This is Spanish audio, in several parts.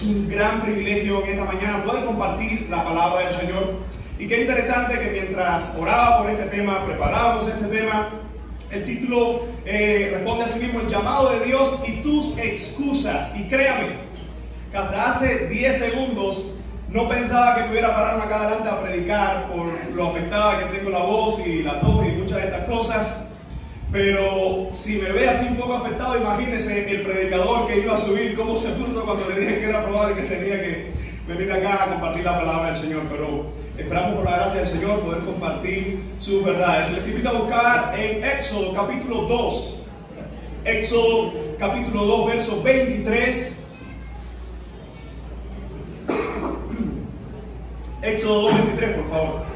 un gran privilegio en esta mañana poder compartir la palabra del Señor. Y qué interesante que mientras oraba por este tema, preparábamos este tema, el título responde a sí mismo: el llamado de Dios y tus excusas. Y créame, que hasta hace 10 segundos no pensaba que pudiera pararme acá adelante a predicar por lo afectada que tengo la voz y la tos y muchas de estas cosas. Pero si me ve así un poco afectado, imagínese el predicador que iba a subir, cómo se puso cuando le dije que era probable que tenía que venir acá a compartir la palabra del Señor. Pero esperamos por la gracia del Señor poder compartir sus verdades. Les invito a buscar en Éxodo capítulo 2. Éxodo capítulo 2, verso 23. Éxodo 2, 23, por favor.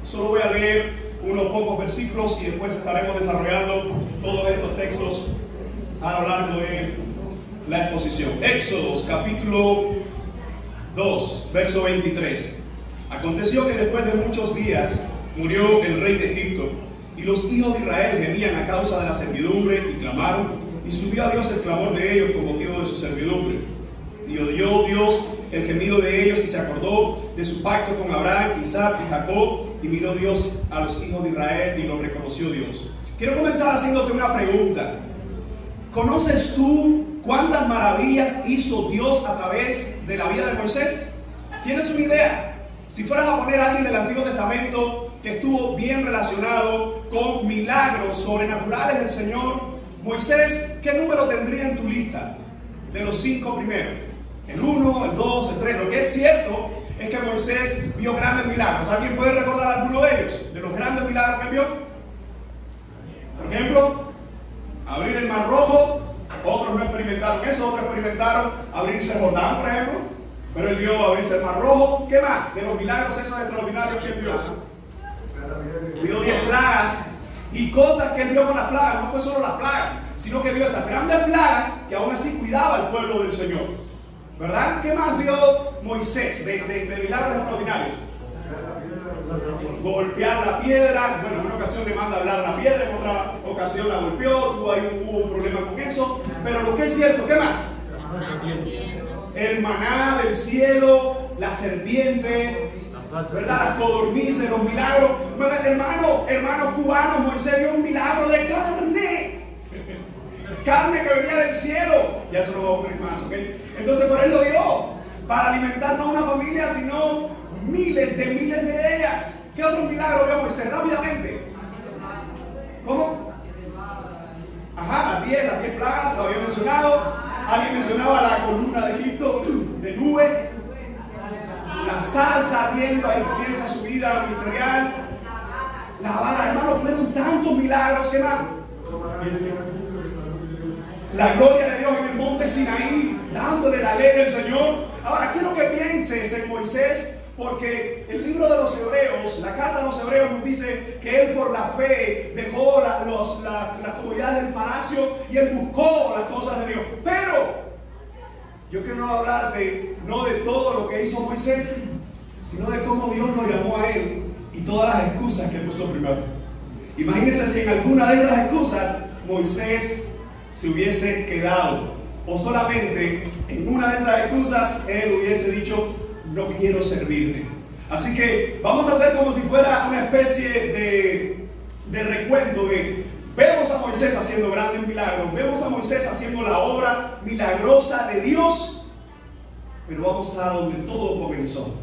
Solo voy a leer unos pocos versículos y después estaremos desarrollando todos estos textos a lo largo de la exposición. Éxodo capítulo 2, verso 23. Aconteció que después de muchos días murió el rey de Egipto, y los hijos de Israel gemían a causa de la servidumbre y clamaron, y subió a Dios el clamor de ellos con motivo de su servidumbre. Y oyó Dios el gemido de ellos y se acordó de su pacto con Abraham, Isaac y Jacob, y miró Dios a los hijos de Israel y lo reconoció Dios. Quiero comenzar haciéndote una pregunta. ¿Conoces tú cuántas maravillas hizo Dios a través de la vida de Moisés? ¿Tienes una idea? Si fueras a poner a alguien del Antiguo Testamento que estuvo bien relacionado con milagros sobrenaturales del Señor, Moisés, ¿qué número tendría en tu lista de los 5 primeros? El 1, el 2, el 3. Lo que es cierto es que Moisés vio grandes milagros. ¿Alguien puede recordar alguno de ellos? De los grandes milagros que vio. Por ejemplo, abrir el Mar Rojo. Otros no experimentaron eso, otros experimentaron abrirse el Jordán, por ejemplo. Pero él vio abrirse el Mar Rojo. ¿Qué más? De los milagros esos extraordinarios que él vio. Vio 10 plagas. Y cosas que él vio con las plagas, no fue solo las plagas, sino que vio esas grandes plagas que aún así cuidaba al pueblo del Señor. ¿Verdad? ¿Qué más vio Moisés de milagros extraordinarios? Golpear la piedra. Bueno, en una ocasión le manda a hablar la piedra, en otra ocasión la golpeó, hubo un problema con eso. Pero lo que es cierto, ¿qué más? El maná del cielo, la serpiente, ¿verdad? Las codornices, los milagros. Bueno, hermanos cubanos, Moisés vio un milagro de carne. Carne que venía del cielo. Ya eso no va a ocurrir más, ¿ok? Entonces, por él lo vio, para alimentar no a una familia, sino miles de ellas. ¿Qué otro milagro vio Moisés? Rápidamente. ¿Cómo? Ajá, las 10 plagas, lo había mencionado. Alguien mencionaba la columna de Egipto, de nube. La zarza ardiendo, ahí comienza su vida ministerial. La vara, hermanos, fueron tantos milagros. ¿Qué más? La gloria de Dios en el monte Sinaí, dándole la ley del Señor. Ahora quiero que pienses en Moisés, porque el libro de los Hebreos, la carta a los Hebreos nos dice que él por la fe dejó las comodidades del palacio y él buscó las cosas de Dios. Pero yo quiero hablarte no de todo lo que hizo Moisés, sino de cómo Dios lo llamó a él y todas las excusas que puso primero. Imagínense si en alguna de estas excusas Moisés se hubiese quedado, o solamente en una de esas excusas él hubiese dicho: no quiero servirte. Así que vamos a hacer como si fuera una especie de recuento vemos a Moisés haciendo grandes milagros, vemos a Moisés haciendo la obra milagrosa de Dios, pero vamos a donde todo comenzó,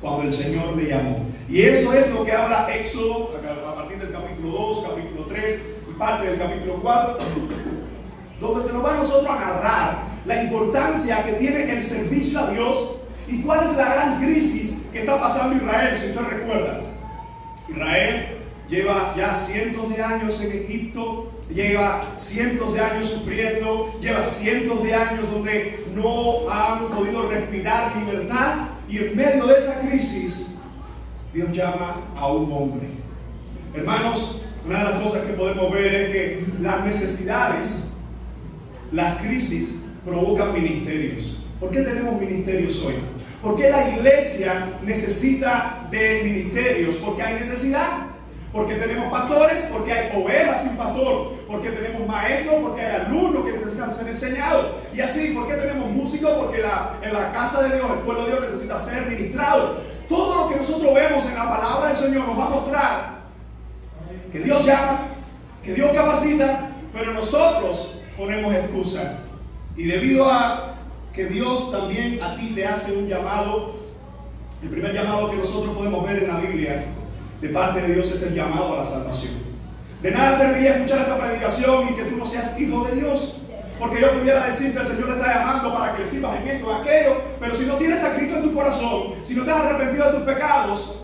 cuando el Señor le llamó. Y eso es lo que habla Éxodo a partir del capítulo 2, capítulo 3 y parte del capítulo 4, donde se nos va a nosotros a narrar la importancia que tiene el servicio a Dios y cuál es la gran crisis que está pasando Israel. Si usted recuerda, Israel lleva ya cientos de años en Egipto, lleva cientos de años sufriendo, lleva cientos de años donde no han podido respirar libertad, y en medio de esa crisis Dios llama a un hombre. Hermanos, una de las cosas que podemos ver es que las necesidades, las crisis provocan ministerios. ¿Por qué tenemos ministerios hoy? ¿Por qué la iglesia necesita de ministerios? Porque hay necesidad. Porque tenemos pastores, porque hay ovejas sin pastor, porque tenemos maestros, porque hay alumnos que necesitan ser enseñados. Y así, ¿por qué tenemos músicos? Porque en la casa de Dios, el pueblo de Dios necesita ser ministrado. Todo lo que nosotros vemos en la palabra del Señor nos va a mostrar que Dios llama, que Dios capacita, pero nosotros ponemos excusas. Y debido a que Dios también a ti te hace un llamado, el primer llamado que nosotros podemos ver en la Biblia de parte de Dios es el llamado a la salvación. De nada serviría escuchar esta predicación y que tú no seas hijo de Dios, porque yo pudiera decirte: el Señor te está llamando para que le sirvas en esto, en aquello, pero si no tienes a Cristo en tu corazón, si no te has arrepentido de tus pecados,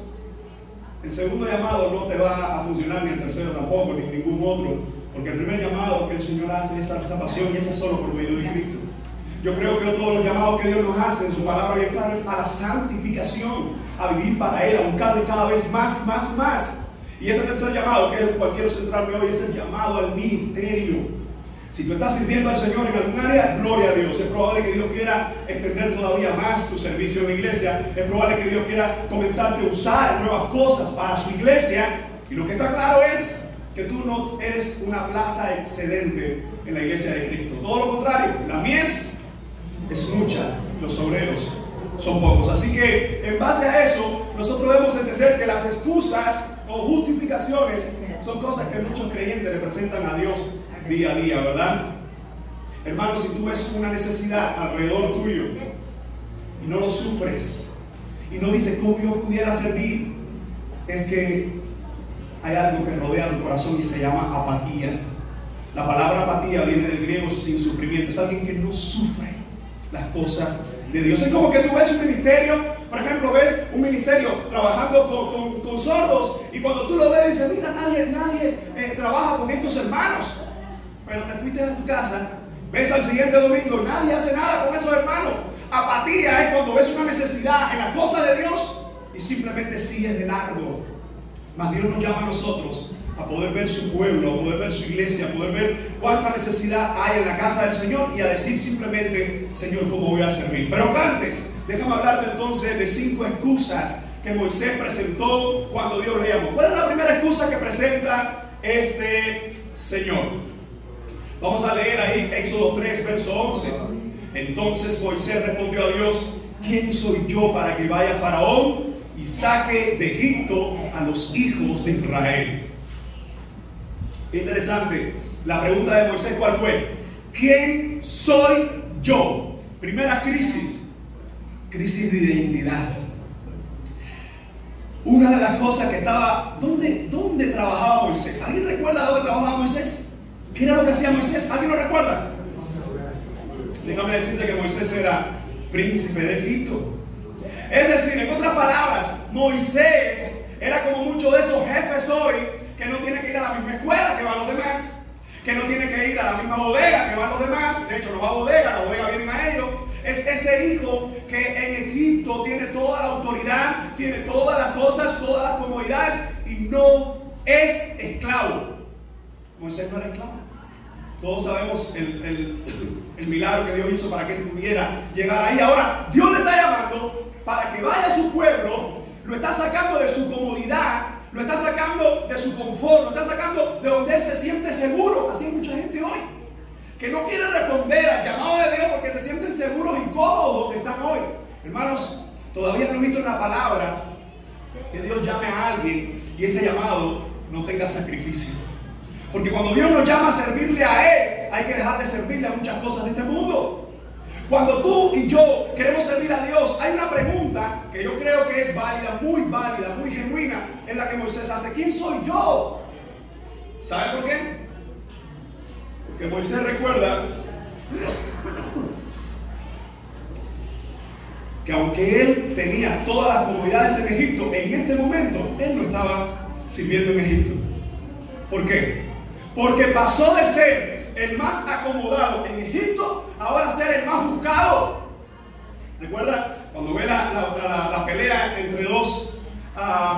el segundo llamado no te va a funcionar, ni el tercero tampoco, ni ningún otro, porque el primer llamado que el Señor hace es a la salvación, y ese es solo por medio de Cristo. Yo creo que otro de los llamados que Dios nos hace en su palabra bien claro es a la santificación, a vivir para Él, a buscarle cada vez más. Y este tercer llamado, que es el cual quiero centrarme hoy, es el llamado al ministerio. Si tú estás sirviendo al Señor en algún área, gloria a Dios. Es probable que Dios quiera extender todavía más tu servicio en la iglesia. Es probable que Dios quiera comenzarte a usar nuevas cosas para su iglesia. Y lo que está claro es que tú no eres una plaza excedente en la iglesia de Cristo. Todo lo contrario, la mies es mucha, los obreros son pocos. Así que en base a eso, nosotros debemos entender que las excusas o justificaciones son cosas que muchos creyentes le presentan a Dios día a día, ¿verdad? Hermano, si tú ves una necesidad alrededor tuyo y no lo sufres y no dices cómo yo pudiera servir, es que hay algo que rodea tu corazón y se llama apatía. La palabra apatía viene del griego sin sufrimiento. Es alguien que no sufre las cosas de Dios. Es como que tú ves un ministerio, por ejemplo, ves un ministerio trabajando con sordos, y cuando tú lo ves dices: mira, nadie trabaja con estos hermanos. Pero te fuiste a tu casa, ves al siguiente domingo, nadie hace nada con esos hermanos. Apatía es cuando ves una necesidad en la cosa de Dios y simplemente sigues de largo. Mas Dios nos llama a nosotros a poder ver su pueblo, a poder ver su iglesia, a poder ver cuánta necesidad hay en la casa del Señor, y a decir simplemente: Señor, ¿cómo voy a servir? Pero antes, déjame hablarte entonces de 5 excusas que Moisés presentó cuando Dios le llamó. ¿Cuál es la primera excusa que presenta este señor? Vamos a leer ahí Éxodo 3, verso 11. Entonces Moisés respondió a Dios: ¿quién soy yo para que vaya a Faraón y saque de Egipto a los hijos de Israel? Interesante. La pregunta de Moisés, ¿cuál fue? ¿Quién soy yo? Primera crisis de identidad. Una de las cosas que estaba... ¿Dónde trabajaba Moisés? ¿Alguien recuerda dónde trabajaba Moisés? ¿Qué era lo que hacía Moisés? ¿Alguien lo recuerda? Déjame decirte que Moisés era príncipe de Egipto. Es decir, en otras palabras, Moisés era como muchos de esos jefes hoy, que no tiene que ir a la misma escuela que van los demás, que no tiene que ir a la misma bodega que van los demás. De hecho, no va a bodega, la bodega viene a ellos. Es ese hijo que en Egipto tiene toda la autoridad, tiene todas las cosas, todas las comodidades, y no es esclavo. Moisés no era esclavo. Todos sabemos el milagro que Dios hizo para que él pudiera llegar ahí. Ahora, Dios le está llamando para que vaya a su pueblo, lo está sacando de su comodidad, lo está sacando de su confort, lo está sacando de donde él se siente seguro. Así hay mucha gente hoy que no quiere responder al llamado de Dios porque se sienten seguros y cómodos donde están hoy. Hermanos, todavía no he visto en la palabra que Dios llame a alguien y ese llamado no tenga sacrificio. Porque cuando Dios nos llama a servirle a Él, hay que dejar de servirle a muchas cosas de este mundo. Cuando tú y yo queremos servir a Dios, hay una pregunta que yo creo que es válida, muy genuina, en la que Moisés hace: ¿quién soy yo? ¿Sabe por qué? Porque Moisés recuerda que aunque él tenía todas las comodidades en Egipto, en este momento él no estaba sirviendo en Egipto. ¿Por qué? Porque pasó de ser el más acomodado en Egipto, ahora ser el más buscado. ¿Recuerda? Cuando ve la pelea entre dos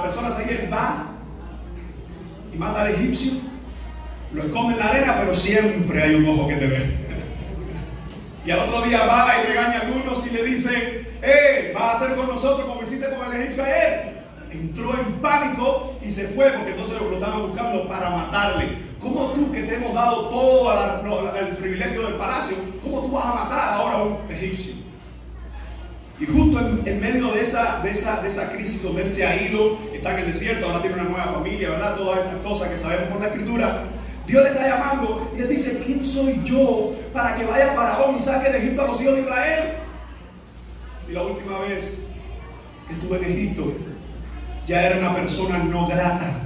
personas ahí, él va y mata al egipcio, lo esconde en la arena, pero siempre hay un ojo que te ve. Y al otro día va y regaña a algunos y le dice: vas a hacer con nosotros como hiciste con el egipcio ayer. entró en pánico y se fue porque entonces lo estaban buscando para matarle. ¿Cómo tú, que te hemos dado todo el privilegio del palacio, cómo tú vas a matar ahora a un egipcio? Y justo en medio de esa crisis donde él se ha ido, está en el desierto, ahora tiene una nueva familia, ¿verdad? Todas estas cosas que sabemos por la Escritura. Dios le está llamando y él dice: ¿quién soy yo para que vaya Faraón y saque de Egipto a los hijos de Israel? Si la última vez que estuve en Egipto ya era una persona no grata.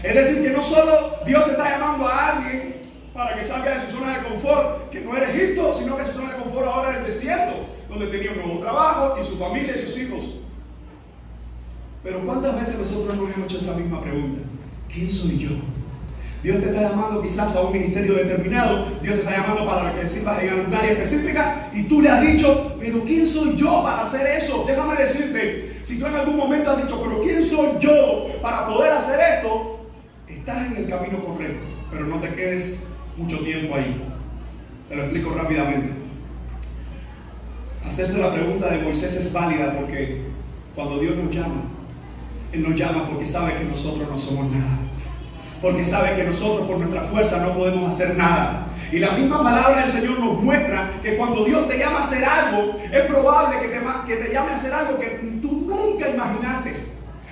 Es decir, que no solo Dios está llamando a alguien para que salga de su zona de confort, que no era Egipto, sino que su zona de confort ahora era el desierto, donde tenía un nuevo trabajo y su familia y sus hijos. Pero ¿cuántas veces nosotros nos hemos hecho esa misma pregunta? ¿Quién soy yo? Dios te está llamando quizás a un ministerio determinado, Dios te está llamando para que sirvas en un área específica y tú le has dicho: pero ¿quién soy yo para hacer eso? Déjame decirte, si tú en algún momento has dicho: pero ¿quién soy yo para poder hacer esto? Estás en el camino correcto, pero no te quedes mucho tiempo ahí. Te lo explico rápidamente. Hacerse la pregunta de Moisés es válida porque cuando Dios nos llama, Él nos llama porque sabe que nosotros no somos nada. Porque sabe que nosotros por nuestra fuerza no podemos hacer nada. Y la misma palabra del Señor nos muestra que cuando Dios te llama a hacer algo, es probable que te llame a hacer algo que tú nunca imaginaste.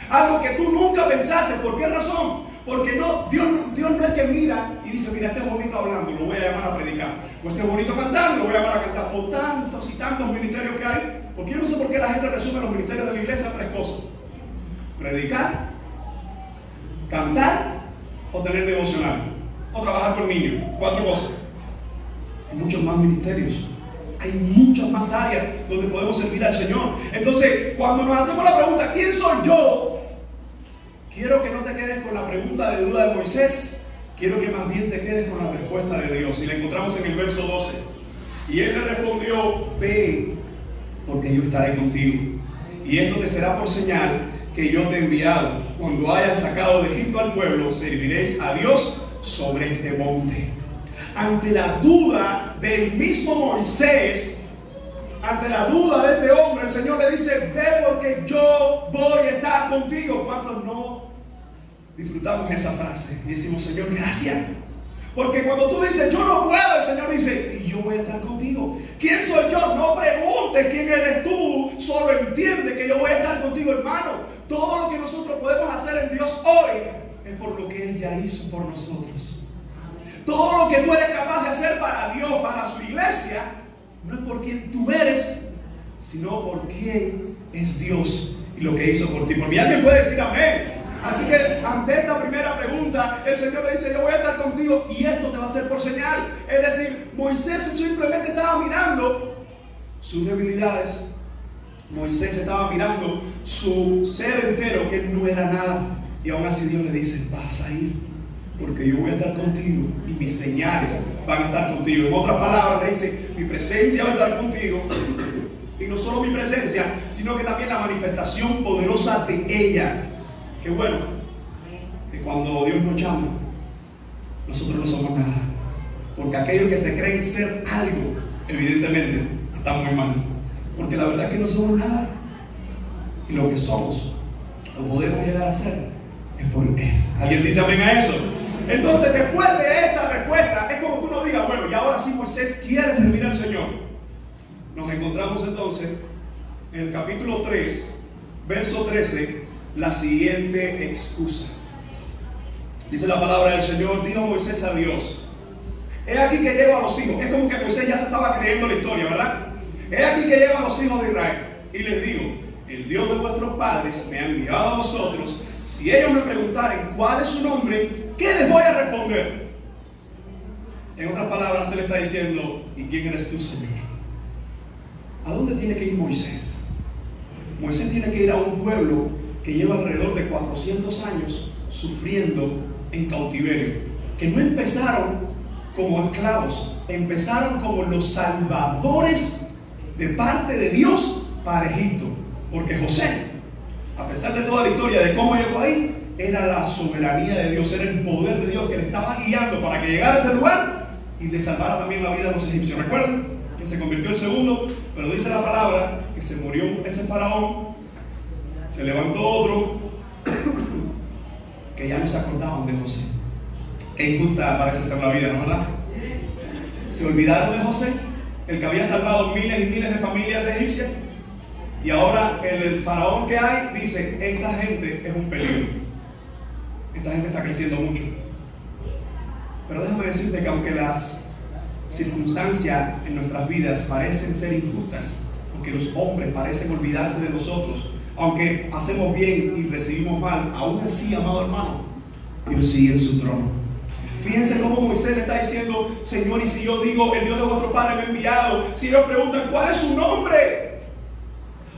Algo que tú nunca pensaste. ¿Por qué razón? Porque Dios no es que mira y dice: mira, este es bonito hablando, lo voy a llamar a predicar. O este es bonito cantando, lo voy a llamar a cantar. O tantos y tantos ministerios que hay. Porque yo no sé por qué la gente resume los ministerios de la iglesia a 3 cosas: predicar, cantar o tener devocional, o trabajar con niños. 4 cosas. Hay muchos más ministerios, hay muchas más áreas donde podemos servir al Señor. Entonces, cuando nos hacemos la pregunta: ¿quién soy yo? Quiero que no te quedes con la pregunta de duda de Moisés, quiero que más bien te quedes con la respuesta de Dios. Y la encontramos en el verso 12. Y él le respondió: ve, porque yo estaré contigo, y esto te será por señal que yo te he enviado. Cuando hayas sacado de Egipto al pueblo, serviréis a Dios sobre este monte. Ante la duda del mismo Moisés, ante la duda de este hombre, el Señor le dice: ve, porque yo voy a estar contigo. ¿Cuántos no disfrutamos esa frase y decimos: Señor, gracias? Porque cuando tú dices: yo no puedo, el Señor dice: y yo voy a estar contigo. ¿Quién soy yo? No preguntes quién eres tú, solo entiende que yo voy a estar contigo, hermano. Todo lo que nosotros podemos hacer en Dios hoy es por lo que Él ya hizo por nosotros. Todo lo que tú eres capaz de hacer para Dios, para su iglesia, no es por quién tú eres, sino por quién es Dios y lo que hizo por ti. Porque alguien puede decir amén. Así que ante esta primera pregunta, el Señor le dice: yo voy a estar contigo y esto te va a ser por señal. Es decir, Moisés simplemente estaba mirando sus debilidades. Moisés estaba mirando su ser entero, que él no era nada. Y aún así Dios le dice: vas a ir, porque yo voy a estar contigo y mis señales van a estar contigo. En otras palabras, le dice: mi presencia va a estar contigo. Y no solo mi presencia, sino que también la manifestación poderosa de ella. Qué bueno que cuando Dios nos llama, nosotros no somos nada. Porque aquellos que se creen ser algo, evidentemente, están muy mal. Porque la verdad es que no somos nada. Y lo que somos, lo podemos llegar a ser, es por Él. ¿Alguien dice amén a eso? Entonces, después de esta respuesta, es como que uno diga: bueno, y ahora sí Moisés quiere servir al Señor. Nos encontramos entonces en el capítulo 3, verso 13, la siguiente excusa. Dice la palabra del Señor: dijo Moisés a Dios: he aquí que llevo a los hijos. Es como que Moisés ya se estaba creyendo la historia, ¿verdad? He aquí que llevo a los hijos de Israel y les digo: el Dios de vuestros padres me ha enviado a vosotros. Si ellos me preguntaren cuál es su nombre, ¿qué les voy a responder? En otras palabras, se le está diciendo: ¿y quién eres tú, Señor? ¿A dónde tiene que ir Moisés? Moisés tiene que ir a un pueblo que lleva alrededor de 400 años sufriendo en cautiverio, que no empezaron como esclavos, empezaron como los salvadores de parte de Dios para Egipto. Porque José, a pesar de toda la historia de cómo llegó ahí, era la soberanía de Dios, era el poder de Dios que le estaba guiando para que llegara a ese lugar y le salvara también la vida a los egipcios. ¿Recuerdan? Que se convirtió en segundo, pero dice la palabra que se murió ese faraón, se levantó otro, que ya no se acordaban de José. Qué injusta parece ser la vida, ¿no verdad? Se olvidaron de José, el que había salvado miles y miles de familias egipcias. Y ahora el faraón que hay dice, esta gente es un peligro. Esta gente está creciendo mucho. Pero déjame decirte que aunque las circunstancias en nuestras vidas parecen ser injustas, aunque los hombres parecen olvidarse de nosotros, aunque hacemos bien y recibimos mal, aún así, amado hermano, Dios sigue en su trono. Fíjense cómo Moisés le está diciendo, Señor, y si yo digo, el Dios de vuestro padre me ha enviado, si ellos preguntan, ¿cuál es su nombre?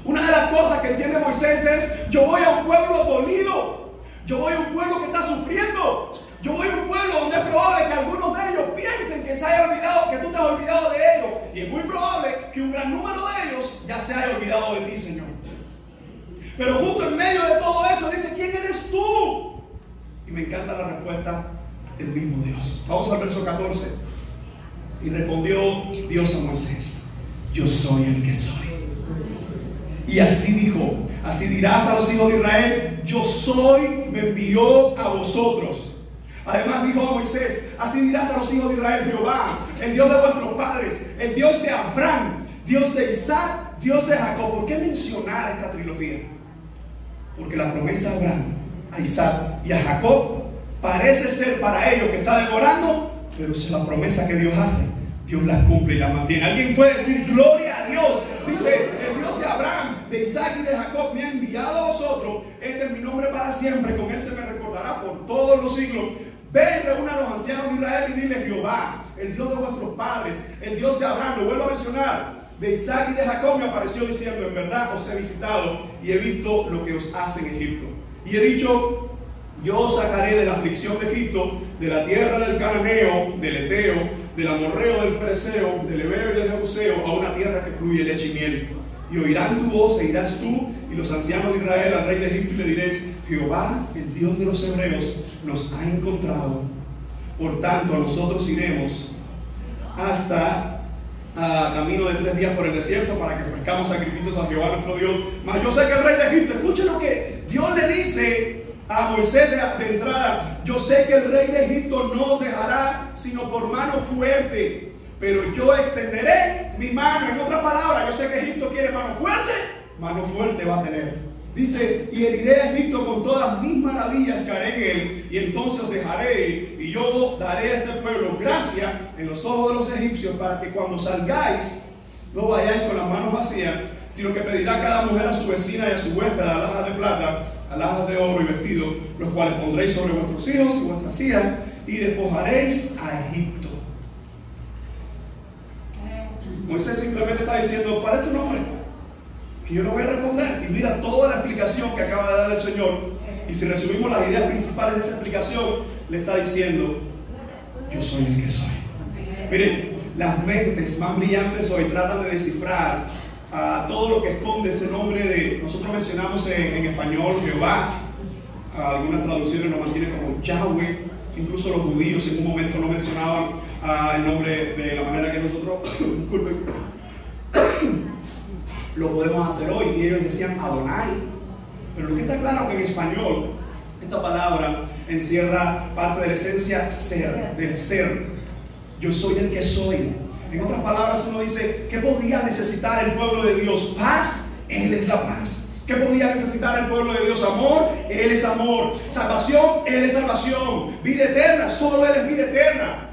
Una de las cosas que entiende Moisés es, yo voy a un pueblo dolido, yo voy a un pueblo que está sufriendo, yo voy a un pueblo donde es probable que algunos de ellos piensen que se haya olvidado, que tú te has olvidado de ellos, y es muy probable que un gran número de ellos ya se haya olvidado de ti, Señor. Pero justo en medio de todo eso dice, ¿quién eres tú? Y me encanta la respuesta del mismo Dios. Vamos al verso 14. Y respondió Dios a Moisés, yo soy el que soy. Y así dijo, así dirás a los hijos de Israel, yo soy, me envió a vosotros. Además dijo a Moisés, así dirás a los hijos de Israel, Jehová, el Dios de vuestros padres, el Dios de Abraham, Dios de Isaac, Dios de Jacob. ¿Por qué mencionar esta trilogía? Porque la promesa a Abraham, a Isaac y a Jacob parece ser para ellos que está demorando, pero es la promesa que Dios hace, Dios la cumple y la mantiene. Alguien puede decir gloria a Dios. Dice, el Dios de Abraham, de Isaac y de Jacob me ha enviado a vosotros. Este es mi nombre para siempre, con él se me recordará por todos los siglos. Ve y reúna a los ancianos de Israel y dile, Jehová, el Dios de vuestros padres, el Dios de Abraham, lo vuelvo a mencionar, de Isaac y de Jacob me apareció diciendo, en verdad os he visitado y he visto lo que os hace en Egipto. Y he dicho, yo os sacaré de la aflicción de Egipto, de la tierra del cananeo, del eteo, del amorreo, del fereceo, del heveo y del jebuseo, a una tierra que fluye leche y miel. Y oirán tu voz e irás tú y los ancianos de Israel al rey de Egipto y le diréis, Jehová, el Dios de los hebreos, nos ha encontrado. Por tanto, nosotros iremos hasta camino de 3 días por el desierto para que ofrezcamos sacrificios a Jehová nuestro Dios. Mas yo sé que el rey de Egipto, escuchen lo que Dios le dice a Moisés de entrada, yo sé que el rey de Egipto no os dejará sino por mano fuerte, pero yo extenderé mi mano. En otras palabras, yo sé que Egipto quiere mano fuerte va a tener. Dice, y heriré a Egipto con todas mis maravillas que haré en él, y entonces os dejaré ir, y yo daré a este pueblo gracia en los ojos de los egipcios, para que cuando salgáis, no vayáis con las manos vacías, sino que pedirá cada mujer a su vecina y a su huésped alhajas de plata, alhajas de oro y vestidos, los cuales pondréis sobre vuestros hijos y vuestras hijas, y despojaréis a Egipto. Moisés simplemente está diciendo, ¿cuál es tu nombre? Que yo le voy a responder. Y mira toda la explicación que acaba de dar el Señor. Y si resumimos las ideas principales de esa explicación, le está diciendo, yo soy el que soy. Miren, las mentes más brillantes hoy tratan de descifrar todo lo que esconde ese nombre de, nosotros mencionamos en español Jehová, algunas traducciones lo mantienen como Yahweh. Incluso los judíos en un momento no mencionaban el nombre de la manera que nosotros lo podemos hacer hoy, y ellos decían Adonai. Pero lo que está claro que en español esta palabra encierra parte de la esencia ser, del ser. Yo soy el que soy. En otras palabras, uno dice, ¿qué podía necesitar el pueblo de Dios? Paz, Él es la paz. ¿Qué podía necesitar el pueblo de Dios? Amor, Él es amor. Salvación, Él es salvación. Vida eterna, solo Él es vida eterna.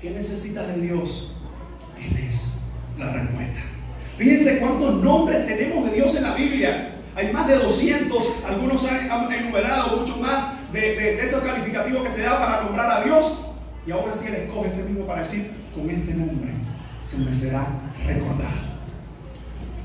¿Qué necesitas de Dios? Él es la respuesta. Fíjense cuántos nombres tenemos de Dios en la Biblia. Hay más de 200, algunos han enumerado mucho más de esos calificativos que se da para nombrar a Dios. Y aún así Él escoge este mismo para decir, con este nombre se me será recordado.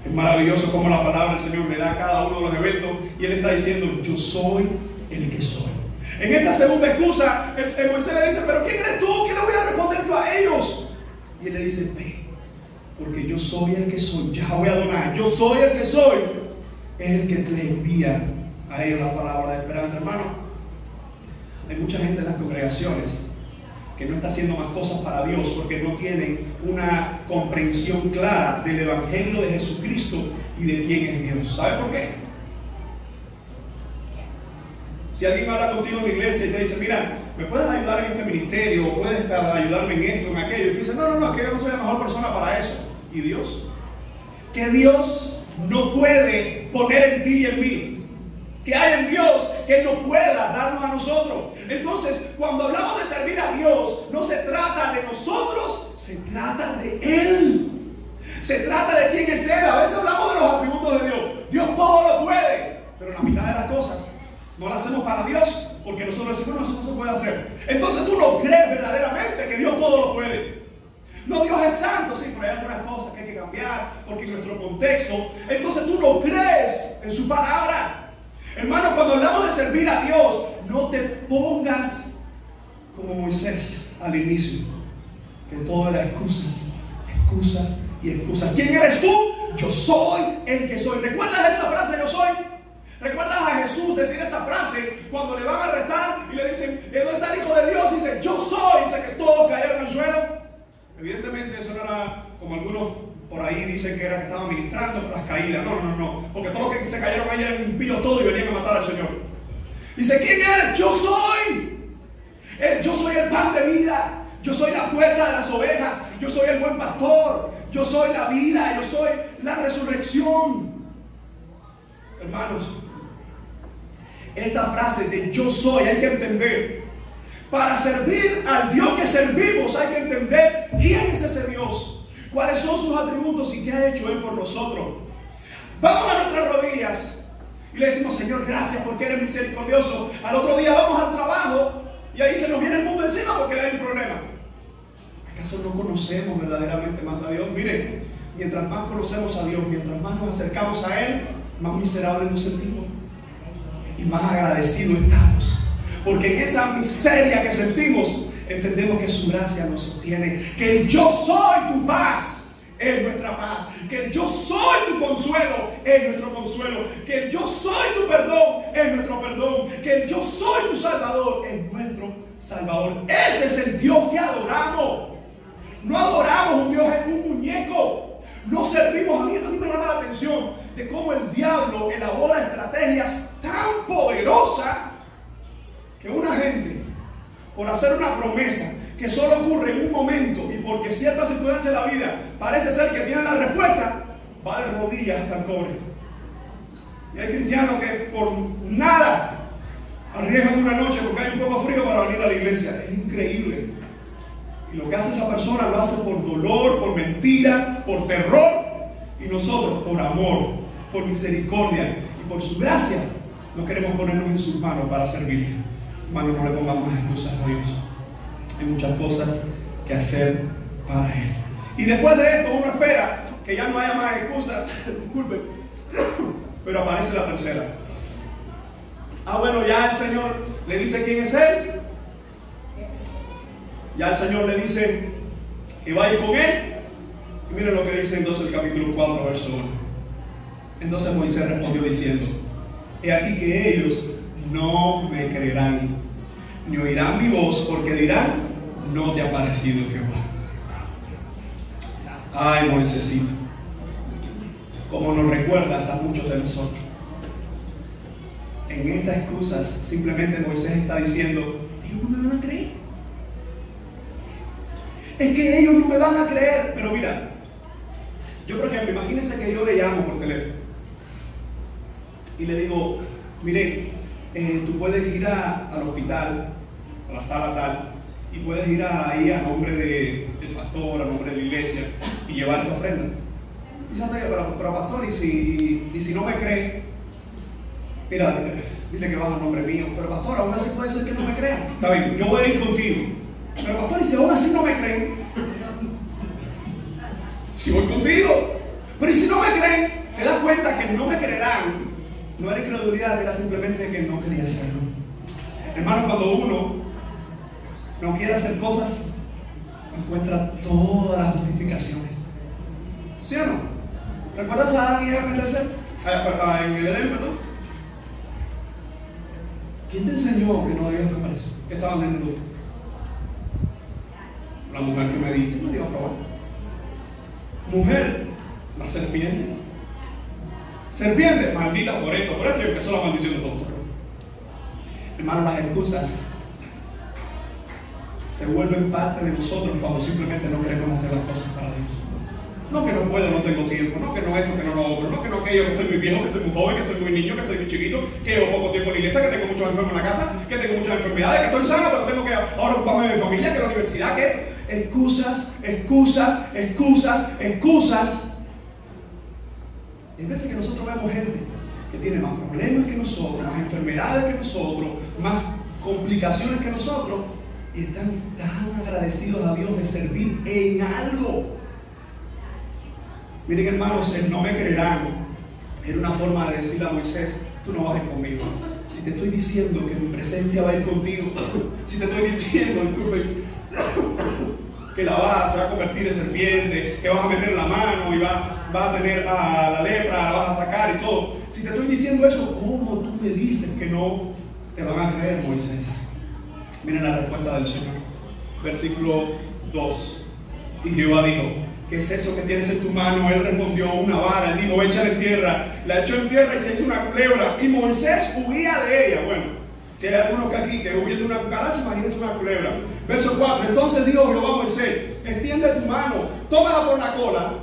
Es maravilloso cómo la palabra del Señor le da a cada uno de los eventos, y Él está diciendo, yo soy el que soy. En esta segunda excusa, Moisés le dice, pero ¿quién eres tú? ¿Qué le voy a responder yo a ellos? Y Él le dice, ve, porque yo soy el que soy, Yahweh Adonai, yo soy el que soy, es el que le envía a ellos la palabra de esperanza. Hermano, hay mucha gente en las congregaciones que no está haciendo más cosas para Dios porque no tienen una comprensión clara del Evangelio de Jesucristo y de quién es Dios. ¿Sabe por qué? Si alguien habla contigo en la iglesia y te dice, mira, ¿me puedes ayudar en este ministerio? ¿O puedes ayudarme en esto, en aquello? Y tú dices, no, es que yo no soy la mejor persona para eso. ¿Y Dios? Que Dios no puede poner en ti y en mí. Que hay en Dios que Él no pueda darnos a nosotros. Entonces, cuando hablamos de servir a Dios, no se trata de nosotros, se trata de Él. Se trata de quién es Él. A veces hablamos de los atributos de Dios. Dios todo lo puede, pero la mitad de las cosas no las hacemos para Dios, porque nosotros decimos, no, eso no se puede hacer. Entonces tú no crees verdaderamente que Dios todo lo puede. No, Dios es santo, sí, pero hay algunas cosas que hay que cambiar, porque en nuestro contexto, entonces tú no crees en su palabra. Hermano, cuando hablamos de servir a Dios, no te pongas como Moisés al inicio, que todo era excusas y excusas. ¿Quién eres tú? Yo soy el que soy. ¿Recuerdas esa frase, yo soy? ¿Recuerdas a Jesús decir esa frase cuando le van a retar y le dicen, ¿dónde está el Hijo de Dios? Y dice, yo soy. Dice que todos cayeron al suelo. Evidentemente eso no era como algunos por ahí dicen que era que estaba ministrando por las caídas. No. Porque todos los que se cayeron ahí eran impíos todos y venían a matar al Señor. Dice, ¿quién eres? Yo soy. Yo soy el pan de vida. Yo soy la puerta de las ovejas. Yo soy el buen pastor. Yo soy la vida. Yo soy la resurrección. Hermanos, esta frase de yo soy hay que entender. Para servir al Dios que servimos hay que entender quién es ese Dios, cuáles son sus atributos y qué ha hecho Él por nosotros. Vamos a nuestras rodillas y le decimos, Señor, gracias porque eres misericordioso. Al otro día vamos al trabajo y ahí se nos viene el mundo encima porque hay un problema. ¿Acaso no conocemos verdaderamente más a Dios? Miren, mientras más conocemos a Dios, mientras más nos acercamos a Él, más miserables nos sentimos y más agradecidos estamos. Porque en esa miseria que sentimos, entendemos que su gracia nos sostiene. Que el yo soy tu paz es nuestra paz. Que el yo soy tu consuelo es nuestro consuelo. Que el yo soy tu perdón es nuestro perdón. Que el yo soy tu salvador es nuestro salvador. Ese es el Dios que adoramos. No adoramos un Dios en un muñeco. No servimos. A mí me llama la atención de cómo el diablo elabora estrategias tan poderosas que una gente, por hacer una promesa que solo ocurre en un momento y porque ciertas circunstancias de la vida parece ser que tienen la respuesta, va de rodillas hasta el cobre. Y hay cristianos que por nada arriesgan una noche porque hay un poco frío para venir a la iglesia. Es increíble. Y lo que hace esa persona lo hace por dolor, por mentira, por terror. Y nosotros por amor, por misericordia y por su gracia no queremos ponernos en sus manos para servirle. Hermanos, no le pongamos excusas a Dios. Hay muchas cosas que hacer para Él. Y después de esto uno espera que ya no haya más excusas. Disculpen. Pero aparece la tercera. Bueno, ya el Señor le dice quién es Él. Ya el Señor le dice que va a ir con Él. Y miren lo que dice entonces el capítulo 4, verso 1. Entonces Moisés respondió diciendo, he aquí que ellos no me creerán, ni oirán mi voz, porque dirán, no te ha parecido Jehová. Ay, Moisésito, como nos recuerdas a muchos de nosotros. En estas excusas simplemente Moisés está diciendo, ellos no me van a creer. Es que ellos no me van a creer. Pero mira, yo por ejemplo, imagínense que yo le llamo por teléfono y le digo, mire, tú puedes ir al hospital, a la sala tal, y puedes ir ahí a nombre del pastor, a nombre de la iglesia, y llevar tu ofrenda. Y dice, pero pastor, y si no me cree, mira, dile que vas a nombre mío. Pero pastor, aún así puede ser que no me crean. Está bien, yo voy a ir contigo. Pero pastor, y si aún así no me creen, si voy contigo. Pero y si no me creen, te das cuenta que no me creerán. No era incredulidad, era simplemente que no quería hacerlo. Hermano, cuando uno no quiere hacer cosas, encuentra todas las justificaciones. ¿Sí o no? ¿Recuerdas a Adán y Eva en el Edén, perdón? ¿Quién te enseñó que no debías comer eso? Que estaban desnudos. La mujer que me diste me dio a probar. Mujer, la serpiente. Serpiente, maldita por esto, que empezó la maldición de todos. Hermano, las excusas se vuelven parte de nosotros cuando simplemente no queremos hacer las cosas para Dios. No que no puedo, no tengo tiempo, no que no esto, que no lo otro, no que no aquello, que estoy muy viejo, que estoy muy joven, que estoy muy niño, que estoy muy chiquito, que llevo poco tiempo en la iglesia, que tengo muchos enfermos en la casa, que tengo muchas enfermedades, que estoy sana, pero tengo que ahora ocuparme de mi familia, que la universidad, que excusas, excusas, excusas, excusas. Hay veces que nosotros vemos gente que tiene más problemas que nosotros, más enfermedades que nosotros, más complicaciones que nosotros, y están tan agradecidos a Dios de servir en algo. Miren, hermanos, el no me creerán era una forma de decirle a Moisés: tú no vas a ir conmigo. Si te estoy diciendo que mi presencia va a ir contigo, si te estoy diciendo, disculpen, que la vas, se va a convertir en serpiente, que vas a meter la mano y va a tener a la lepra, la vas a sacar y todo. Si te estoy diciendo eso, ¿cómo tú me dices que no te van a creer, Moisés? Miren la respuesta del Señor. Versículo 2. Y Jehová dijo: ¿qué es eso que tienes en tu mano? Él respondió: una vara. Él dijo: échale en tierra. La echó en tierra y se hizo una culebra. Y Moisés huía de ella. Bueno, si hay algunos que aquí que huyen de una cucaracha, imagínense una culebra. Verso 4. Entonces dijo Jehová a Moisés: extiende tu mano, tómala por la cola.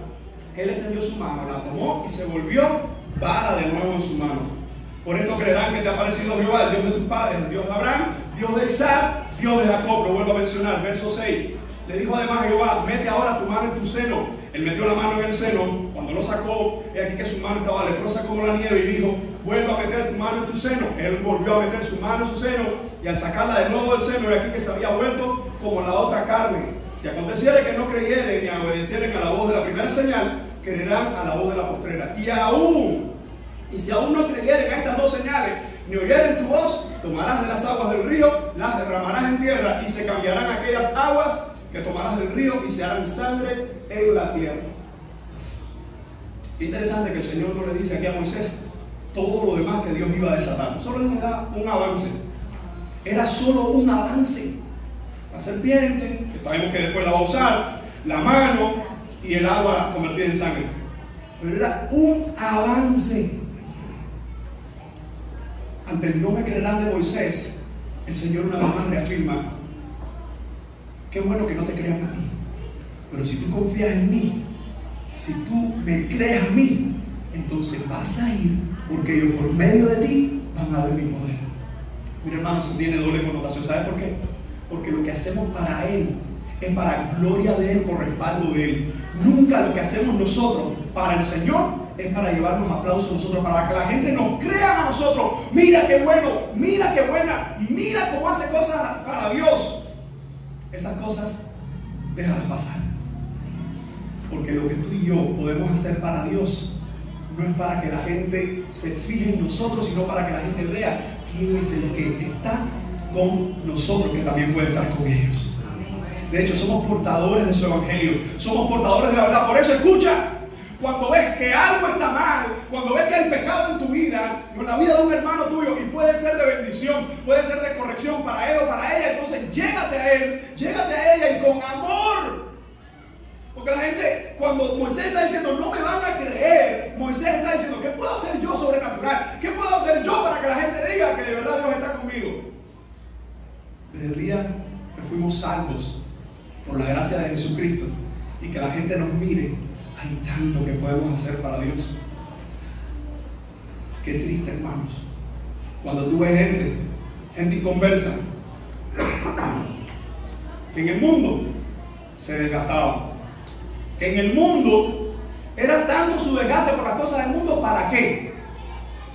Él extendió su mano, la tomó y se volvió vara de nuevo en su mano. Por esto creerán que te ha parecido Jehová, el Dios de tus padres, el Dios de Abraham, Dios de Isaac, Dios de Jacob. Lo vuelvo a mencionar. Verso 6. Le dijo además Jehová: mete ahora tu mano en tu seno. Él metió la mano en el seno. Cuando lo sacó, he aquí que su mano estaba leprosa como la nieve, y dijo: vuelve a meter tu mano en tu seno. Él volvió a meter su mano en su seno, y al sacarla de nuevo del seno, he aquí que se había vuelto como la otra carne. Si aconteciere que no creyeren ni obedecieren a la voz de la primera señal, creerán a la voz de la postrera. Y si aún no creyeren a estas dos señales, ni oyeren tu voz, tomarás de las aguas del río, las derramarás en tierra, y se cambiarán aquellas aguas que tomarás del río y se harán sangre en la tierra. Qué interesante que el Señor no le dice aquí a Moisés todo lo demás que Dios iba a desatar. Solo le da un avance. Era solo un avance. La serpiente, que sabemos que después la va a usar, la mano y el agua convertida en sangre. Pero era un avance. Ante el no me creerán de Moisés, el Señor una vez más reafirma: qué bueno que no te crean a ti, pero si tú confías en mí, si tú me crees a mí, entonces vas a ir, porque yo por medio de ti van a ver mi poder. Mira, hermanos, eso tiene doble connotación. ¿Sabes por qué? Porque lo que hacemos para Él es para gloria de Él, por respaldo de Él. Nunca lo que hacemos nosotros para el Señor es para llevarnos aplausos nosotros, para que la gente nos crea a nosotros. Mira qué bueno, mira qué buena, mira cómo hace cosas para Dios. Esas cosas déjalas pasar, porque lo que tú y yo podemos hacer para Dios no es para que la gente se fije en nosotros, sino para que la gente vea quién es el que está con nosotros, que también puede estar con ellos. De hecho, somos portadores de su evangelio, somos portadores de la verdad. Por eso escucha: cuando ves que algo está mal, cuando ves que hay pecado en tu vida, o en la vida de un hermano tuyo, y puede ser de bendición, puede ser de corrección para él o para ella, entonces llégate a él, llégate a ella, y con amor. Porque la gente, cuando Moisés está diciendo no me van a creer, Moisés está diciendo: ¿qué puedo hacer yo sobrenatural? ¿Qué puedo hacer yo para que la gente diga que de verdad Dios está conmigo? Desde el día que fuimos salvos por la gracia de Jesucristo, y que la gente nos mire, hay tanto que podemos hacer para Dios. Qué triste, hermanos, cuando tú ves gente inconversa, que en el mundo se desgastaba, que en el mundo era tanto su desgaste por las cosas del mundo. ¿Para qué?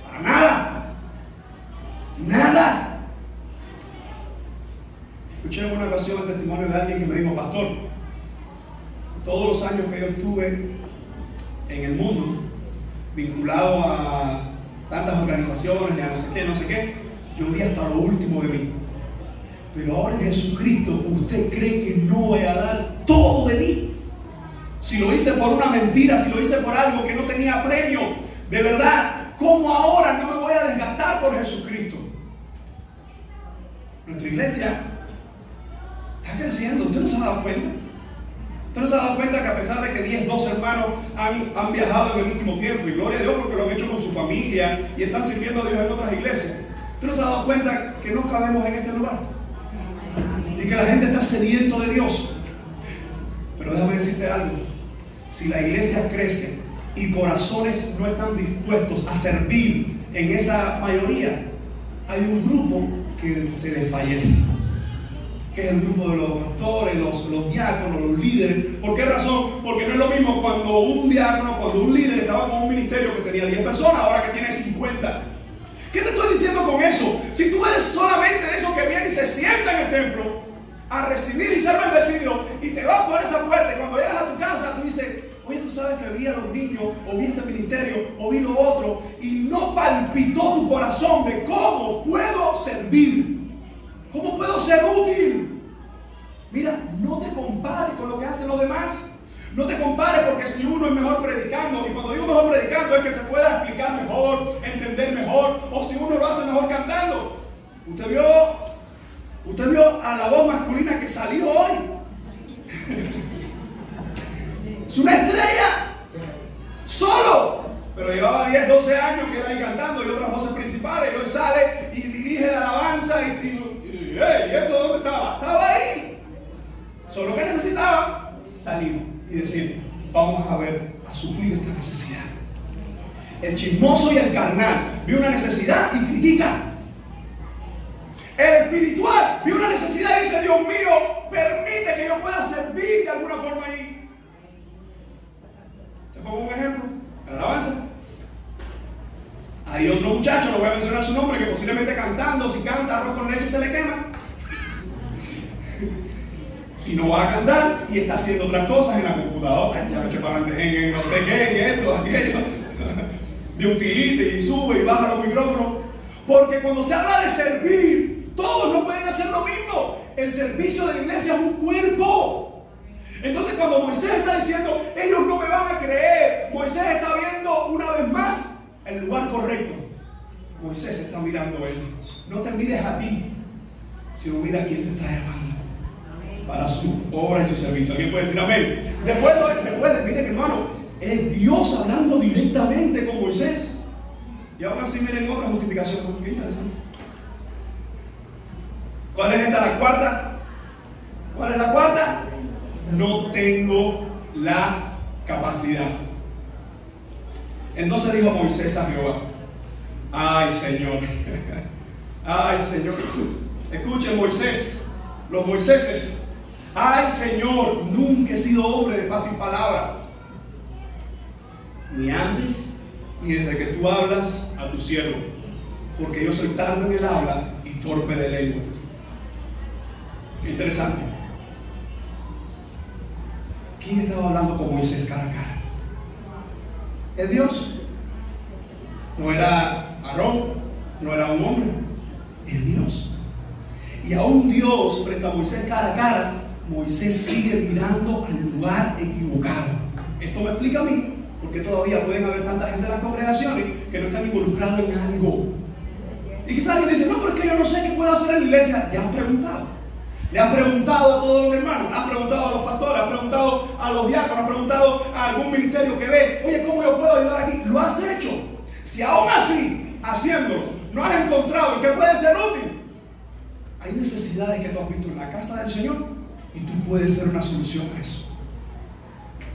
Para nada. Nada. Escuché en una ocasión el testimonio de alguien que me dijo: pastor, todos los años que yo estuve en el mundo, vinculado a tantas organizaciones y a no sé qué, yo di hasta lo último de mí. Pero ahora en Jesucristo, ¿usted cree que no voy a dar todo de mí? Si lo hice por una mentira, si lo hice por algo que no tenía premio, de verdad, ¿cómo ahora no me voy a desgastar por Jesucristo? Nuestra iglesia está creciendo. ¿Usted no se ha dado cuenta? ¿Usted no se ha dado cuenta que a pesar de que 10, 12 hermanos han viajado en el último tiempo, y gloria a Dios porque lo han hecho con su familia y están sirviendo a Dios en otras iglesias, ¿Tú no se has dado cuenta que no cabemos en este lugar? Y que la gente está sediento de Dios. Pero déjame decirte algo. Si la iglesia crece y corazones no están dispuestos a servir en esa mayoría, hay un grupo que se le fallece, que es el grupo de los pastores, los diáconos, los líderes. ¿Por qué razón? Porque no es lo mismo cuando un diácono, cuando un líder estaba con un ministerio que tenía 10 personas, ahora que tiene 50. ¿Qué te estoy diciendo con eso? Si tú eres solamente de esos que vienen y se sientan en el templo a recibir y ser bendecido y te vas por esa puerta y cuando llegas a tu casa tú dices, oye, tú sabes que vi a los niños, o vi este ministerio, o vi lo otro, y no palpitó tu corazón de cómo puedo servir, cómo puedo ser útil. Mira, no te compares con lo que hacen los demás. No te compares, porque si uno es mejor predicando, y cuando digo mejor predicando es que se pueda explicar mejor, entender mejor, o si uno lo hace mejor cantando. Usted vio a la voz masculina que salió hoy. Es una estrella, solo, pero llevaba 10, 12 años que era ahí cantando y otras voces principales, y hoy sale y dirige la alabanza y ¿esto dónde estaba? Estaba ahí. Solo que necesitaba salir y decir, vamos a ver, a suplir esta necesidad. El chismoso y el carnal vio una necesidad y critica. El espiritual vio una necesidad y dice, Dios mío, permite que yo pueda servir de alguna forma ahí. Te pongo un ejemplo, la alabanza. Hay otro muchacho, no voy a mencionar su nombre, que posiblemente cantando, si canta arroz con leche se le quema. Y no va a cantar y está haciendo otras cosas en la computadora, ya me eché para adelante, en no sé qué, en esto, aquello, de utility, y sube y baja los micrófonos. Porque cuando se habla de servir, todos no pueden hacer lo mismo. El servicio de la iglesia es un cuerpo. Entonces cuando Moisés está diciendo, ellos no me van a creer, Moisés está viendo una vez más el lugar correcto. Moisés está mirando a él. No te mires a ti, sino mira a quién te está llamando para su obra y su servicio. ¿Alguien puede decir amén? Después, miren hermano, es Dios hablando directamente con Moisés. Y aún así miren otra justificación. ¿Cuál es esta? ¿La cuarta? ¿Cuál es la cuarta? No tengo la capacidad. Entonces dijo Moisés a Jehová, ay Señor, ay Señor, escuchen Moisés, los Moiséses, ay Señor, nunca he sido hombre de fácil palabra, ni antes ni desde que tú hablas a tu siervo, porque yo soy tardo en el habla y torpe de lengua. Qué interesante. ¿Quién estaba hablando con Moisés cara a cara? ¿Es Dios? No era Aarón, no era un hombre, es Dios. Y aún Dios, frente a Moisés cara a cara, Moisés sigue mirando al lugar equivocado. Esto me explica a mí porque todavía pueden haber tanta gente en las congregaciones que no están involucrados en algo. Y quizás alguien dice, no, pero es que yo no sé qué puedo hacer en la iglesia. Ya has preguntado. Le has preguntado a todos los hermanos, has preguntado a los pastores, has preguntado a los diáconos, has preguntado a algún ministerio que ve, oye, ¿cómo yo puedo ayudar aquí? Lo has hecho. Si aún así, haciéndolo, no has encontrado el que puede ser útil, hay necesidades que tú has visto en la casa del Señor y tú puedes ser una solución a eso.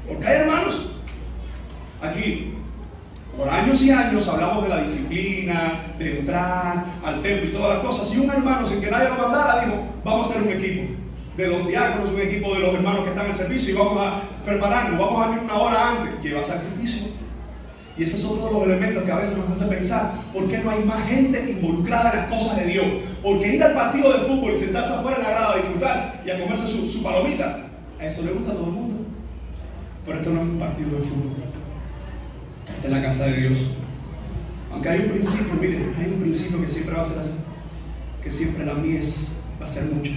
Porque hay hermanos, aquí, por años y años hablamos de la disciplina, de entrar al templo y todas las cosas. Y un hermano, sin que nadie lo mandara, dijo, vamos a hacer un equipo de los diáconos, un equipo de los hermanos que están en servicio y vamos a prepararnos, vamos a venir una hora antes. Lleva sacrificio. Y ese es otro de los elementos que a veces nos hace pensar, ¿por qué no hay más gente involucrada en las cosas de Dios? Porque ir al partido de fútbol y sentarse afuera en la grada a disfrutar y a comerse su palomita, a eso le gusta a todo el mundo. Pero esto no es un partido de fútbol. Esta es la casa de Dios. Aunque hay un principio, miren, hay un principio que siempre va a ser así, que siempre la mies va a ser mucha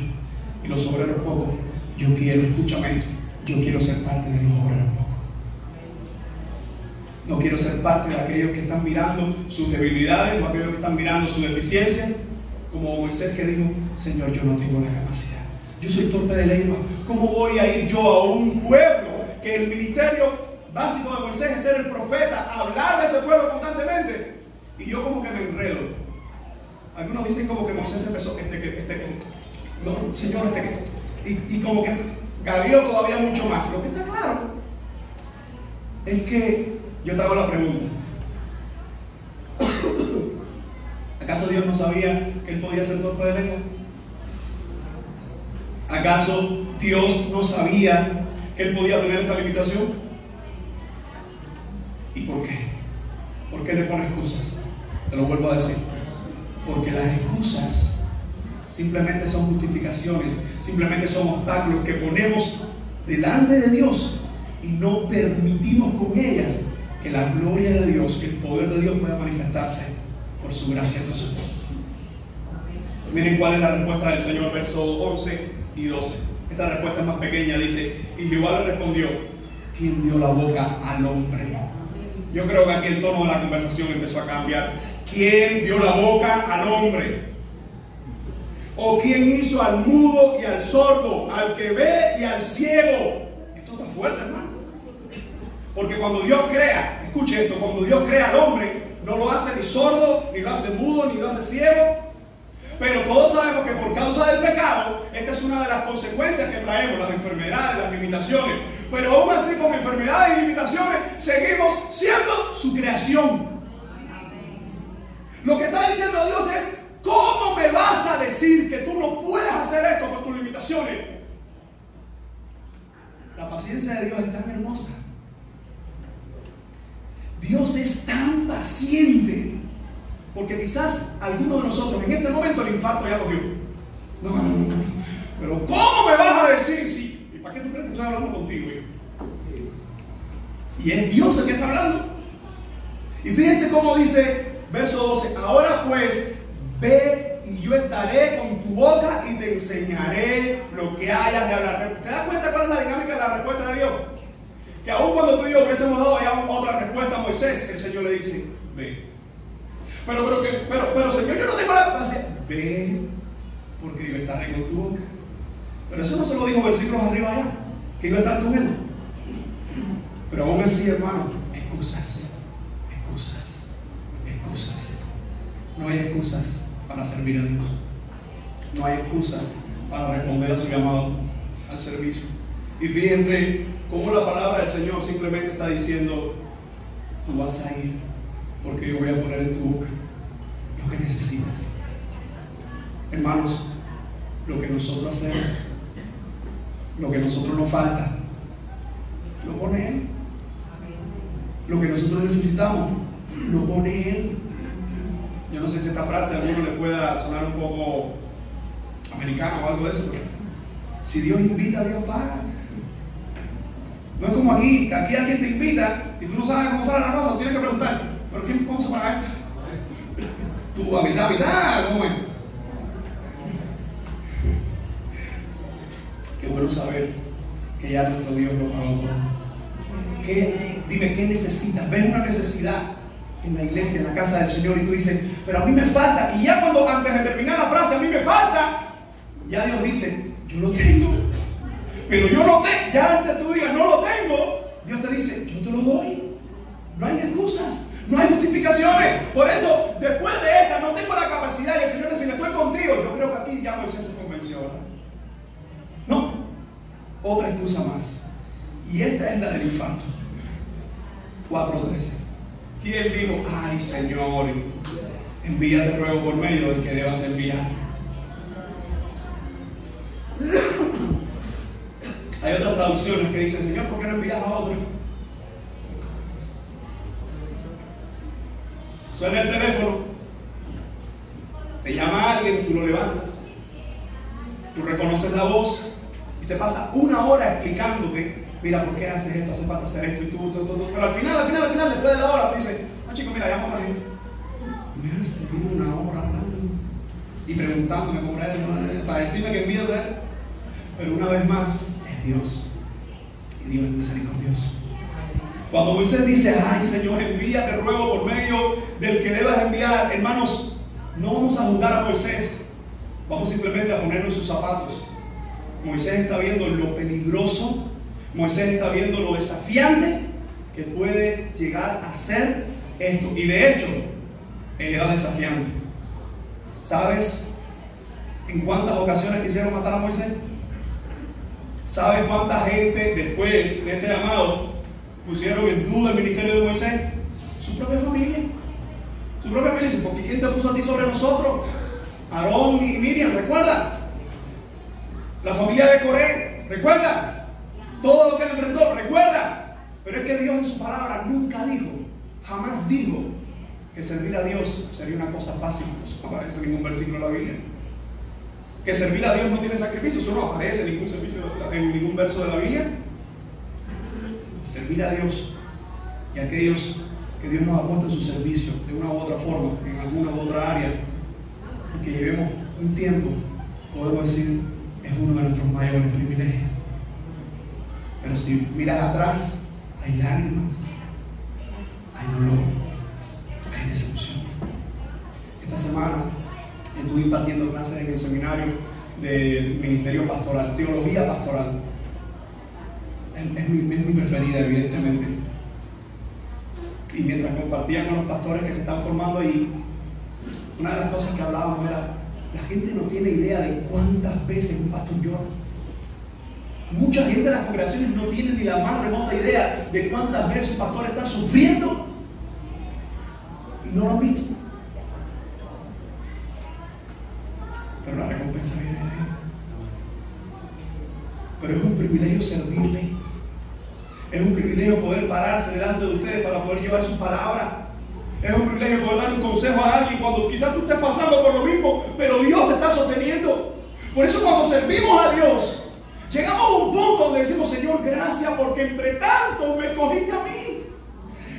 y los obreros pocos. Yo quiero, escúchame esto, yo quiero ser parte de los obreros pocos. No quiero ser parte de aquellos que están mirando sus debilidades o aquellos que están mirando su deficiencia, como Moisés que dijo, Señor, yo no tengo la capacidad, yo soy torpe de lengua. ¿Cómo voy a ir yo a un pueblo que el ministerio básico de Moisés es ser el profeta, hablar de ese pueblo constantemente? Y yo como que me enredo. Algunos dicen como que Moisés empezó, no, Señor, y como que Galileo todavía mucho más. Lo que está claro es que yo te hago la pregunta: ¿acaso Dios no sabía que él podía ser torpe de lengua? ¿Acaso Dios no sabía que él podía tener esta limitación? ¿Y por qué? ¿Por qué le pone excusas? Te lo vuelvo a decir. Porque las excusas simplemente son justificaciones, simplemente son obstáculos que ponemos delante de Dios y no permitimos con ellas que la gloria de Dios, que el poder de Dios pueda manifestarse por su gracia en nosotros. Miren cuál es la respuesta del Señor, versos 11 y 12. Esta respuesta es más pequeña, dice: y Jehová le respondió: ¿quién dio la boca al hombre? Yo creo que aquí el tono de la conversación empezó a cambiar. ¿Quién dio la boca al hombre? ¿O quién hizo al mudo y al sordo, al que ve y al ciego? Esto está fuerte, hermano. Porque cuando Dios crea, escuche esto, cuando Dios crea al hombre, no lo hace ni sordo, ni lo hace mudo, ni lo hace ciego. Pero todos sabemos que por causa del pecado, esta es una de las consecuencias que traemos, las enfermedades, las limitaciones. Pero aún así, con enfermedades y limitaciones, seguimos siendo su creación. Lo que está diciendo Dios es: ¿cómo me vas a decir que tú no puedes hacer esto por tus limitaciones? La paciencia de Dios es tan hermosa. Dios es tan paciente. Porque quizás alguno de nosotros en este momento el infarto ya lo dio. No. Pero ¿cómo me vas a decir? Sí. ¿Y para qué tú crees que estoy hablando contigo, hijo? Y es Dios el que está hablando. Y fíjense cómo dice verso 12: ahora pues, ve y yo estaré con tu boca y te enseñaré lo que hayas de hablar. ¿Te das cuenta cuál es la dinámica de la respuesta de Dios? Que aún cuando tú y yo hubiésemos dado ya otra respuesta a Moisés, el Señor le dice: ve. Pero Señor, yo no tengo la capacidad. Ve, porque yo estaré con tu boca. Pero eso no se lo dijo versículos arriba allá, que iba a estar con él. Pero aún así, hermano, excusas. No hay excusas para servir a Dios. No hay excusas para responder a su llamado al servicio. Y fíjense cómo la palabra del Señor simplemente está diciendo: tú vas a ir, porque yo voy a poner en tu boca lo que necesitas. Hermanos, lo que nosotros hacemos, lo que a nosotros nos falta, lo pone Él. Lo que nosotros necesitamos, lo pone Él. Yo no sé si esta frase a alguno le pueda sonar un poco americana o algo de eso, pero si Dios invita, Dios paga. No es como aquí, que aquí alguien te invita y tú no sabes cómo sale la cosa, tú tienes que preguntar: ¿pero cómo se paga? Tú a mitad, ¿cómo es? Qué bueno saber que ya nuestro Dios lo pagó todo. Dime, ¿qué necesitas? ¿Ves una necesidad en la iglesia, en la casa del Señor, y tú dices: pero a mí me falta? Y ya cuando antes de terminar la frase, a mí me falta, ya Dios dice: yo lo tengo. Pero yo no tengo. Ya antes tú digas: no lo tengo, Dios te dice: yo te lo doy. No hay excusas, no hay justificaciones. Por eso, después de esta, no tengo la capacidad. Y el Señor dice: estoy contigo. Yo creo que aquí ya Moisés se convenció, ¿verdad? No, otra excusa más. Y esta es la del infarto. 4:13. Y él dijo: ay, Señor, envíate ruego por medio del que debas enviar. Hay otras traducciones que dicen: Señor, ¿por qué no envías a otro? Suena el teléfono, te llama alguien, tú lo levantas, tú reconoces la voz y se pasa una hora explicándote: mira, ¿por qué haces esto? Hace falta hacer esto y tú. Pero al final, después de la hora, tú dices: no, chico, mira, llama a otra gente. Me has tenido una hora hablando y preguntándome cómo era él, para decirme que envío de él. Pero una vez más, es Dios. Y Dios es misericordioso. Cuando Moisés dice: ay, Señor, envíate, ruego, por medio del que debas enviar, hermanos, no vamos a juzgar a Moisés. Vamos simplemente a ponernos en sus zapatos. Moisés está viendo lo peligroso, Moisés está viendo lo desafiante que puede llegar a ser esto. Y de hecho, era desafiante. ¿Sabes en cuántas ocasiones quisieron matar a Moisés? ¿Sabes cuánta gente después de este llamado pusieron en duda el ministerio de Moisés? Su propia familia. Su propia familia dice, ¿porque quién te puso a ti sobre nosotros? Aarón y Miriam, ¿recuerda? La familia de Coré, ¿recuerda? Todo lo que le enfrentó, ¿recuerda? Pero es que Dios en su palabra nunca dijo, jamás dijo que servir a Dios sería una cosa fácil. Eso no aparece en ningún versículo de la Biblia. Que servir a Dios no tiene sacrificio, eso no aparece en ningún verso de la Biblia. Servir a Dios y a aquellos que Dios nos ha puesto en su servicio de una u otra forma, en alguna u otra área, y que llevemos un tiempo, podemos decir, es uno de nuestros mayores privilegios. Pero si miras atrás, hay lágrimas, hay dolor, hay decepción. Esta semana estuve impartiendo clases en el seminario del ministerio pastoral, teología pastoral. Es mi preferida, evidentemente. Y mientras compartía con los pastores que se están formando ahí, una de las cosas que hablábamos era, la gente no tiene idea de cuántas veces un pastor llora. Mucha gente de las congregaciones no tiene ni la más remota idea de cuántas veces un pastor está sufriendo y no lo han visto. Pero la recompensa viene de Dios. Pero es un privilegio servirle. Es un privilegio poder pararse delante de ustedes para poder llevar su palabra. Es un privilegio poder dar un consejo a alguien cuando quizás tú estés pasando por lo mismo, pero Dios te está sosteniendo. Por eso cuando servimos a Dios, llegamos a un punto donde decimos, Señor, gracias porque entre tanto me escogiste a mí.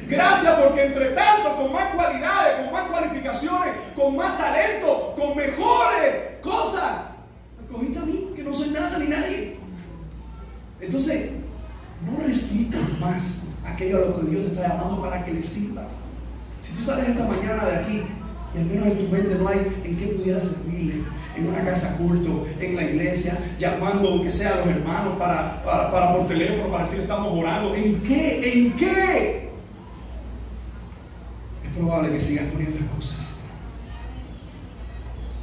Gracias porque entre tanto, con más cualidades, con más cualificaciones, con más talento, con mejores cosas, me escogiste a mí, que no soy nada ni nadie. Entonces, no resistas más aquello a lo que Dios te está llamando para que le sirvas. Si tú sales esta mañana de aquí y al menos en tu mente no hay en qué pudieras servirle, en una casa culto, en la iglesia, llamando aunque sea a los hermanos para por teléfono, para decir estamos orando, ¿en qué? ¿En qué? Es probable que sigas poniendo excusas.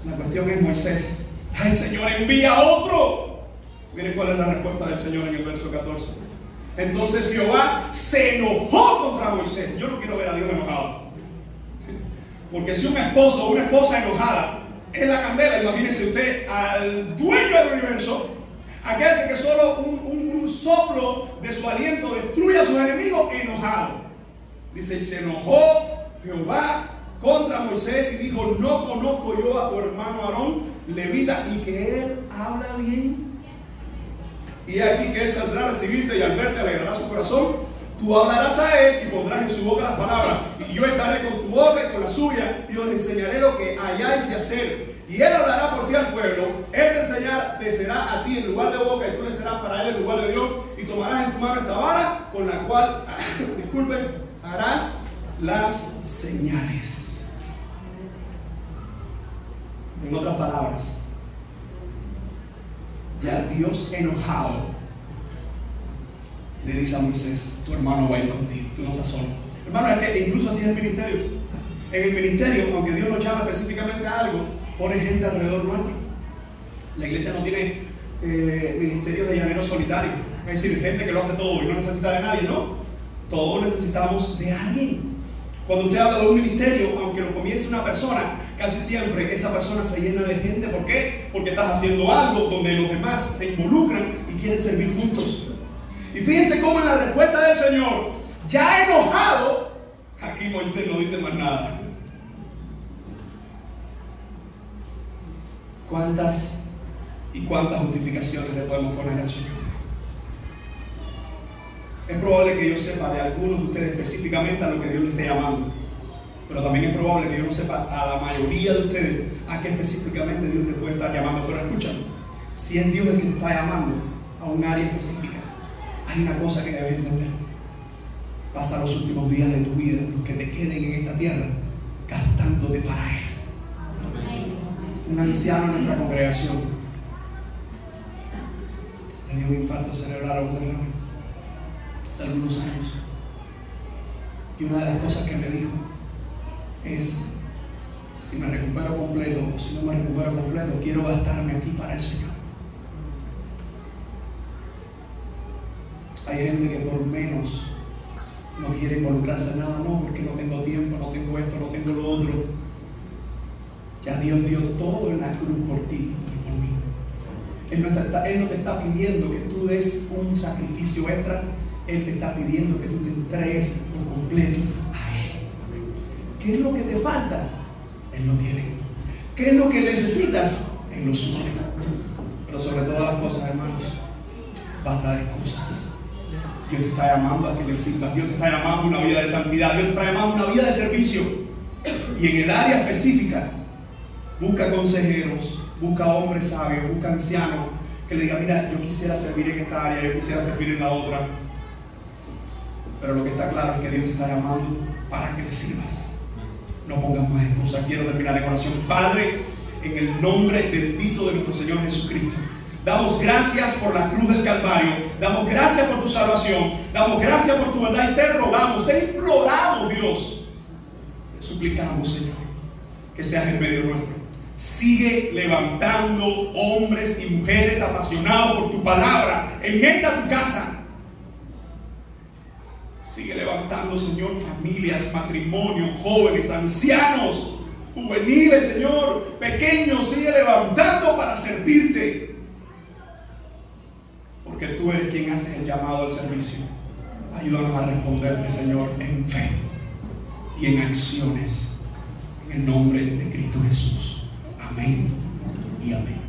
La cuestión es Moisés. ¡Ay, Señor, envía a otro! Miren cuál es la respuesta del Señor en el verso 14. Entonces Jehová se enojó contra Moisés. Yo no quiero ver a Dios enojado. Porque si un esposo o una esposa enojada es la candela, imagínese usted al dueño del universo, aquel que solo un soplo de su aliento destruye a sus enemigos, enojado. Dice, y se enojó Jehová contra Moisés y dijo, no conozco yo a tu hermano Aarón, levita, y que él habla bien. Y aquí que él saldrá a recibirte y al verte alegrará su corazón. Tú hablarás a él y pondrás en su boca las palabras. Y yo estaré con tu boca y con la suya y os enseñaré lo que hayáis de hacer. Y él hablará por ti al pueblo. Él te será a ti en lugar de boca y tú le serás para él en lugar de Dios. Y tomarás en tu mano esta vara con la cual, disculpen, harás las señales. En otras palabras, ya Dios enojado le dice a Moisés, tu hermano va a ir contigo, tú no estás solo. Hermano, es que incluso así es el ministerio. En el ministerio, aunque Dios nos llama específicamente a algo, pone gente alrededor nuestro. La iglesia no tiene ministerios de llaneros solitarios, es decir, gente que lo hace todo y no necesita de nadie, no. Todos necesitamos de alguien. Cuando usted habla de un ministerio, aunque lo comience una persona, casi siempre esa persona se llena de gente. ¿Por qué? Porque estás haciendo algo donde los demás se involucran y quieren servir juntos. Y fíjense cómo en la respuesta del Señor, ya enojado, aquí Moisés no dice más nada. ¿Cuántas y cuántas justificaciones le podemos poner al Señor? Es probable que yo sepa de algunos de ustedes específicamente a lo que Dios le esté llamando. Pero también es probable que yo no sepa a la mayoría de ustedes a qué específicamente Dios le puede estar llamando. Pero escúchame, si es Dios el que te está llamando a un área específica, hay una cosa que debes entender. Pasa los últimos días de tu vida, los que te queden en esta tierra, gastándote para Él. Un anciano en nuestra congregación le dio un infarto cerebral a un derrame hace algunos años. Y una de las cosas que me dijo es, si me recupero completo o si no me recupero completo, quiero gastarme aquí para el Señor. Hay gente que por menos no quiere involucrarse en nada, no, porque no tengo tiempo, no tengo esto, no tengo lo otro. Ya Dios dio todo en la cruz por ti y por mí. Él no te está pidiendo que tú des un sacrificio extra. Él te está pidiendo que tú te entregues por completo a Él. ¿Qué es lo que te falta? Él lo tiene. ¿Qué es lo que necesitas? Él lo suple. Pero sobre todas las cosas, hermanos, basta de excusas. Dios te está llamando a que le sirvas. Dios te está llamando a una vida de santidad. Dios te está llamando a una vida de servicio. Y en el área específica, busca consejeros, busca hombres sabios, busca ancianos que le digan, mira, yo quisiera servir en esta área, yo quisiera servir en la otra. Pero lo que está claro es que Dios te está llamando para que le sirvas. No pongas más excusas. Quiero terminar en oración. Padre, en el nombre bendito de nuestro Señor Jesucristo, damos gracias por la cruz del Calvario. Damos gracias por tu salvación. Damos gracias por tu verdad y te rogamos, te imploramos, Dios. Te suplicamos, Señor, que seas en medio nuestro. Sigue levantando hombres y mujeres apasionados por tu palabra en esta tu casa. Sigue levantando, Señor, familias, matrimonios, jóvenes, ancianos, juveniles, Señor, pequeños. Sigue levantando para servirte. Porque tú eres quien hace el llamado al servicio. Ayúdanos a responderte, Señor, en fe y en acciones. En el nombre de Cristo Jesús. Amén y amén.